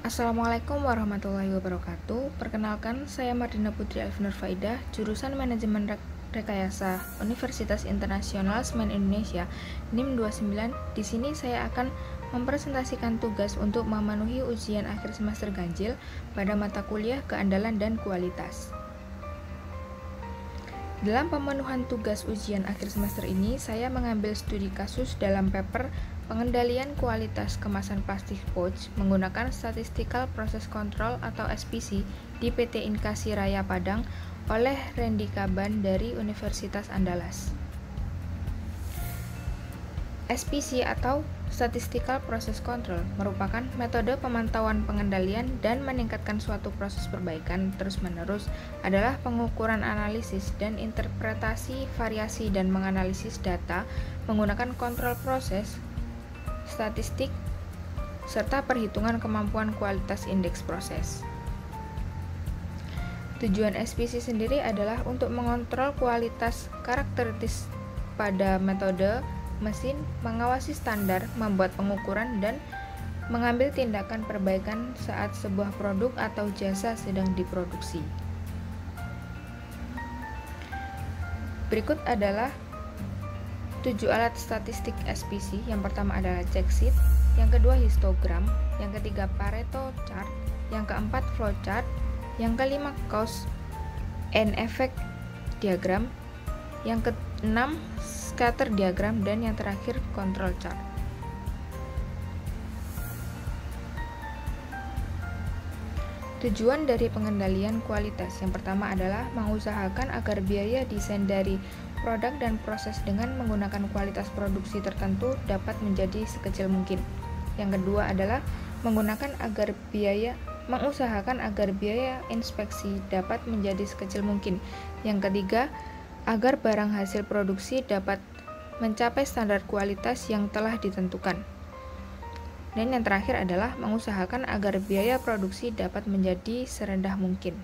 Assalamualaikum warahmatullahi wabarakatuh. Perkenalkan, saya Mardina Putri Alvinur Faidah, jurusan Manajemen Rekayasa Universitas Internasional Semen Indonesia, NIM 29. Di sini saya akan mempresentasikan tugas untuk memenuhi ujian akhir semester ganjil pada mata kuliah keandalan dan kualitas. Dalam pemenuhan tugas ujian akhir semester ini, saya mengambil studi kasus dalam paper Pengendalian Kualitas Kemasan Plastik Pouch menggunakan Statistical Process Control atau SPC di PT Inkasi Raya Padang oleh Randy Kaban dari Universitas Andalas. SPC atau Statistical Process Control merupakan metode pemantauan pengendalian dan meningkatkan suatu proses perbaikan terus-menerus adalah pengukuran analisis dan interpretasi variasi dan menganalisis data menggunakan kontrol proses, statistik, serta perhitungan kemampuan kualitas indeks proses. Tujuan SPC sendiri adalah untuk mengontrol kualitas karakteristik pada metode, mesin, mengawasi standar, membuat pengukuran, dan mengambil tindakan perbaikan saat sebuah produk atau jasa sedang diproduksi. Berikut adalah 7 alat statistik SPC. Yang pertama adalah check sheet, yang kedua histogram, yang ketiga Pareto chart, yang keempat flow chart, yang kelima cause and effect diagram, yang keenam scatter diagram, dan yang terakhir control chart. Tujuan dari pengendalian kualitas yang pertama adalah mengusahakan agar biaya desain dari produk dan proses dengan menggunakan kualitas produksi tertentu dapat menjadi sekecil mungkin. Yang kedua adalah mengusahakan agar biaya inspeksi dapat menjadi sekecil mungkin. Yang ketiga, agar barang hasil produksi dapat mencapai standar kualitas yang telah ditentukan. Dan yang terakhir adalah mengusahakan agar biaya produksi dapat menjadi serendah mungkin.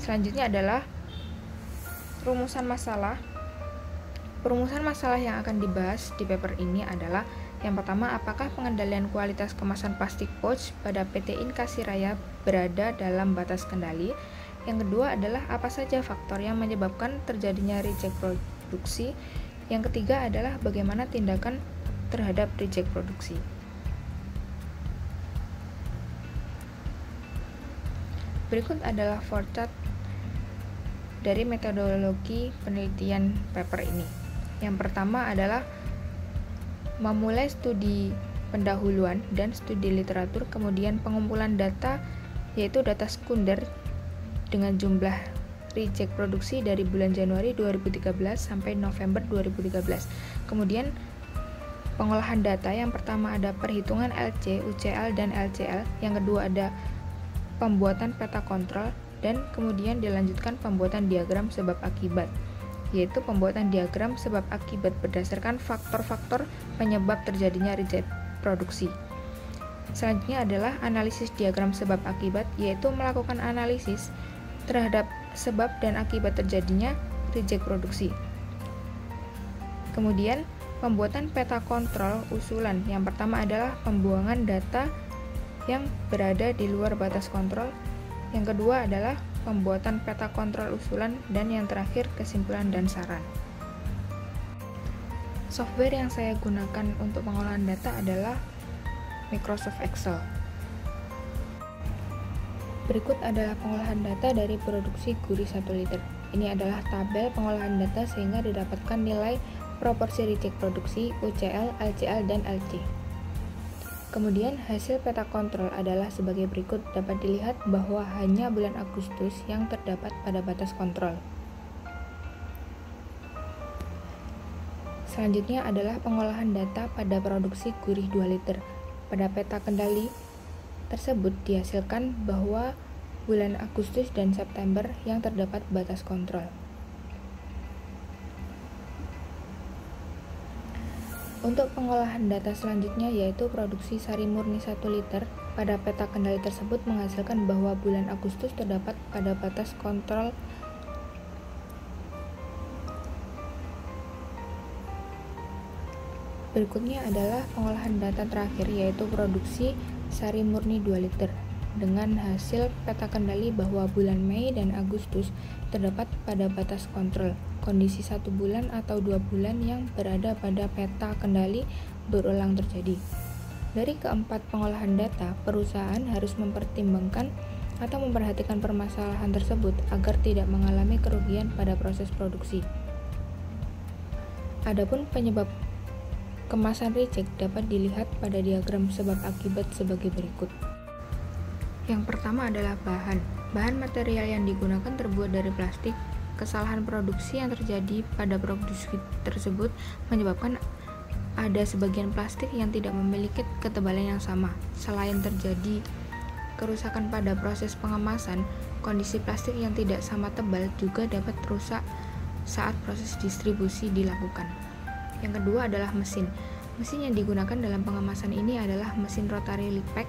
Selanjutnya adalah rumusan masalah. Perumusan masalah yang akan dibahas di paper ini adalah yang pertama, apakah pengendalian kualitas kemasan plastik pouch pada PT Inkasi Raya berada dalam batas kendali? Yang kedua adalah apa saja faktor yang menyebabkan terjadinya reject produksi? Yang ketiga adalah bagaimana tindakan terhadap reject produksi. Berikut adalah flowchart dari metodologi penelitian paper ini. Yang pertama adalah memulai studi pendahuluan dan studi literatur, kemudian pengumpulan data, yaitu data sekunder dengan jumlah reject produksi dari bulan Januari 2013 sampai November 2013. Kemudian pengolahan data, yang pertama ada perhitungan LC, UCL, dan LCL. Yang kedua ada pembuatan peta kontrol, dan kemudian dilanjutkan pembuatan diagram sebab akibat, yaitu pembuatan diagram sebab akibat berdasarkan faktor-faktor penyebab terjadinya reject produksi. Selanjutnya adalah analisis diagram sebab akibat, yaitu melakukan analisis terhadap sebab dan akibat terjadinya reject produksi. Kemudian pembuatan peta kontrol usulan. Yang pertama adalah pembuangan data yang berada di luar batas kontrol. Yang kedua adalah pembuatan peta kontrol usulan, dan yang terakhir kesimpulan dan saran. Software yang saya gunakan untuk pengolahan data adalah Microsoft Excel. Berikut adalah pengolahan data dari produksi gurih 1 liter. Ini adalah tabel pengolahan data sehingga didapatkan nilai proporsi reject produksi, UCL, LCL, dan LC. Kemudian hasil peta kontrol adalah sebagai berikut. Dapat dilihat bahwa hanya bulan Agustus yang terdapat pada batas kontrol. Selanjutnya adalah pengolahan data pada produksi gurih 2 liter. Pada peta kendali tersebut dihasilkan bahwa bulan Agustus dan September yang terdapat batas kontrol. Untuk pengolahan data selanjutnya, yaitu produksi sari murni 1 liter, pada peta kendali tersebut menghasilkan bahwa bulan Agustus terdapat pada batas kontrol Berikutnya adalah pengolahan data terakhir, yaitu produksi sari murni 2 liter dengan hasil peta kendali bahwa bulan Mei dan Agustus terdapat pada batas kontrol. Kondisi 1 bulan atau 2 bulan yang berada pada peta kendali berulang terjadi. Dari keempat pengolahan data, perusahaan harus mempertimbangkan atau memperhatikan permasalahan tersebut agar tidak mengalami kerugian pada proses produksi. Adapun penyebab kemasan reject dapat dilihat pada diagram sebab akibat sebagai berikut. Yang pertama adalah bahan. Bahan material yang digunakan terbuat dari plastik. Kesalahan produksi yang terjadi pada produksi tersebut menyebabkan ada sebagian plastik yang tidak memiliki ketebalan yang sama. Selain terjadi kerusakan pada proses pengemasan, kondisi plastik yang tidak sama tebal juga dapat rusak saat proses distribusi dilakukan. Yang kedua adalah mesin. Mesin yang digunakan dalam pengemasan ini adalah mesin rotary lipack.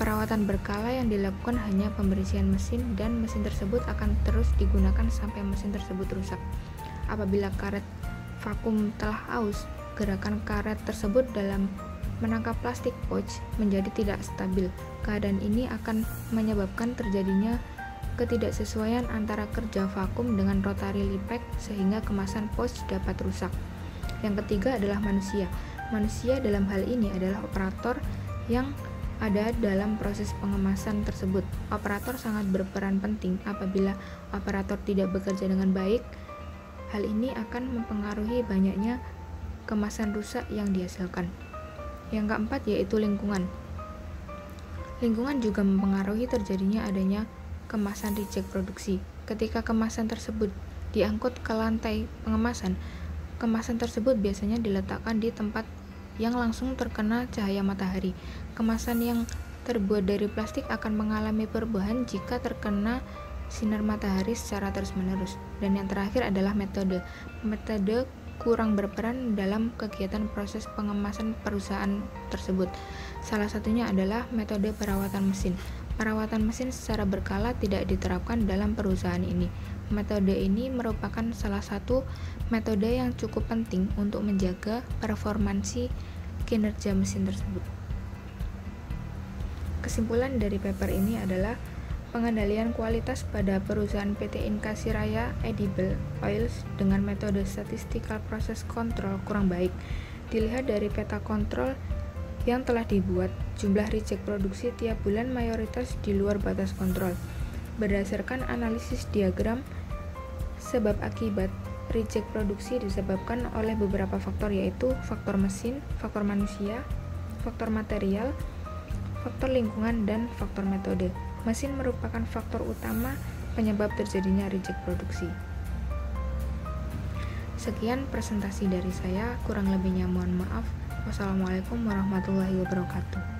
Perawatan berkala yang dilakukan hanya pembersihan mesin dan mesin tersebut akan terus digunakan sampai mesin tersebut rusak. Apabila karet vakum telah aus, gerakan karet tersebut dalam menangkap plastik pouch menjadi tidak stabil. Keadaan ini akan menyebabkan terjadinya ketidaksesuaian antara kerja vakum dengan rotary lipack sehingga kemasan pouch dapat rusak. Yang ketiga adalah manusia. Manusia dalam hal ini adalah operator yang ada dalam proses pengemasan tersebut. Operator sangat berperan penting. Apabila operator tidak bekerja dengan baik, hal ini akan mempengaruhi banyaknya kemasan rusak yang dihasilkan. Yang keempat yaitu lingkungan. Lingkungan juga mempengaruhi terjadinya adanya kemasan reject produksi. Ketika kemasan tersebut diangkut ke lantai pengemasan, kemasan tersebut biasanya diletakkan di tempat yang langsung terkena cahaya matahari. Kemasan yang terbuat dari plastik akan mengalami perubahan jika terkena sinar matahari secara terus-menerus. Dan yang terakhir adalah metode. Metode kurang berperan dalam kegiatan proses pengemasan perusahaan tersebut. Salah satunya adalah metode perawatan mesin. Perawatan mesin secara berkala tidak diterapkan dalam perusahaan ini. Metode ini merupakan salah satu metode yang cukup penting untuk menjaga performansi kinerja mesin tersebut. Kesimpulan dari paper ini adalah pengendalian kualitas pada perusahaan PT Inkasi Raya Edible Oils dengan metode statistical process control kurang baik. Dilihat dari peta kontrol yang telah dibuat, jumlah reject produksi tiap bulan mayoritas di luar batas kontrol. Berdasarkan analisis diagram sebab akibat, reject produksi disebabkan oleh beberapa faktor, yaitu faktor mesin, faktor manusia, faktor material, faktor lingkungan, dan faktor metode. Mesin merupakan faktor utama penyebab terjadinya reject produksi. Sekian presentasi dari saya, kurang lebihnya mohon maaf. Wassalamualaikum warahmatullahi wabarakatuh.